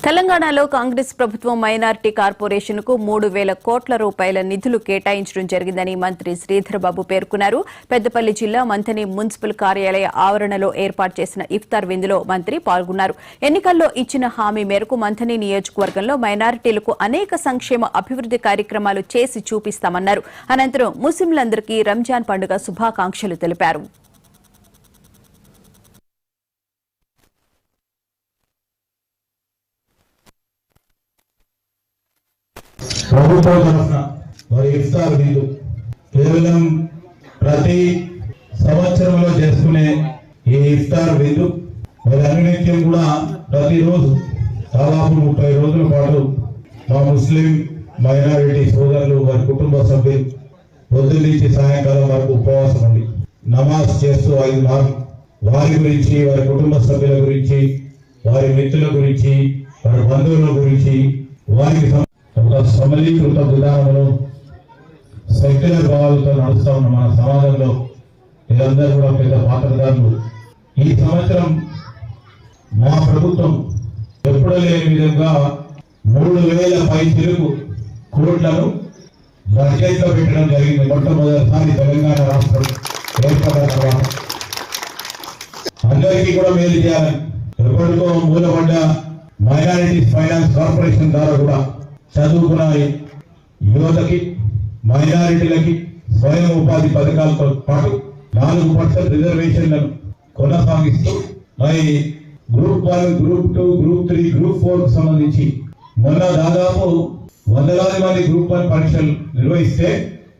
తెలంగాణలో కాంగ్రెస్ ప్రభుత్వం మైనారిటీ కార్పొరేషన్కు 3,000 కోట్ల రూపాయల నిధులు కేటాయించడం జరిగిందని మంత్రి శ్రీధర్ బాబు పేర్కొన్నారు. పెద్దపల్లి జిల్లా మంథని మున్సిపల్ కార్యాలయ ఆవరణలో ఏర్పాటు చేసిన ఇఫ్తార్ విందులో మంత్రి పాల్గొన్నారు. ఎన్నికల్లో ఇచ్చిన హామీ మేరకు మంథని నియోజకవర్గంలో మైనారిటీలకు అనేక సంక్షేమ అభివృద్ది కార్యక్రమాలు చేసి చూపిస్తామన్నారు. అనంతరం ముస్లింలందరికీ రంజాన్ పండుగ శుభాకాంక్షలు తెలిపారు. ప్రభుత్వం తరఫున మరి ఇఫ్తార్ విందు కేవలం ప్రతి సంవత్సరంలో చేసుకునే ఈ ఇఫ్తార్ విందు మరి అనునిత్యం కూడా ప్రతిరోజు దాదాపు 30 రోజుల పాటు మా ముస్లిం మైనారిటీ సోదరులు వారి కుటుంబ సభ్యులు పొద్దున్న నుంచి సాయంకాలం వరకు ఉపవాసం ఉండి నమాజ్ చేస్తూ 5 మార్లు వారి గురించి, వారి కుటుంబ సభ్యుల గురించి, వారి మిత్రుల గురించి, వారి బంధువుల గురించి, వారికి ఒక సమలీకృత విధానంలో సెక్యులర్ భావాలతో నడుస్తా ఉన్న మన సమాజంలో వీరందరూ కూడా పెద్ద పాత్రదారులు. ఈ సంవత్సరం మా ప్రభుత్వం ఎప్పుడూ లేని విధంగా 3,000 పైచిలకు కోట్లను బడ్జెట్ లో పెట్టడం జరిగింది. మొట్టమొదటిసారి తెలంగాణ రాష్ట్రం ఏర్పడిన తర్వాత అందరికీ కూడా మేలు చేయాలని ఎప్పటికో మూలపడ్డ మైనారిటీస్ ఫైనాన్స్ కార్పొరేషన్ ద్వారా కూడా చదువుకున్న యువతకి, మైనారిటీలకి స్వయం ఉపాధి పథకాలతో పాటు 4% రిజర్వేషన్లను కొనసాగిస్తూ మరి గ్రూప్ 1, గ్రూప్ 2, గ్రూప్ 3, గ్రూప్ 4 కు సంబంధించి మొన్న దాదాపు 100,000 మంది గ్రూప్ 1 పరీక్షలు నిర్వహిస్తే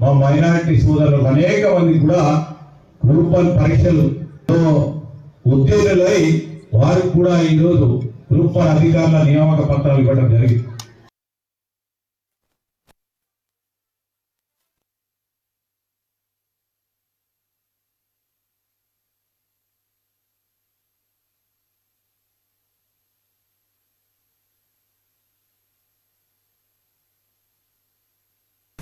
మా మైనారిటీ సోదరులు అనేక మంది కూడా గ్రూప్ 1 పరీక్షలలో ఉత్తీర్ణులై వారికి కూడా ఈరోజు గ్రూప్ 1 అధికారుల నియామక పత్రాలు ఇవ్వడం జరిగింది.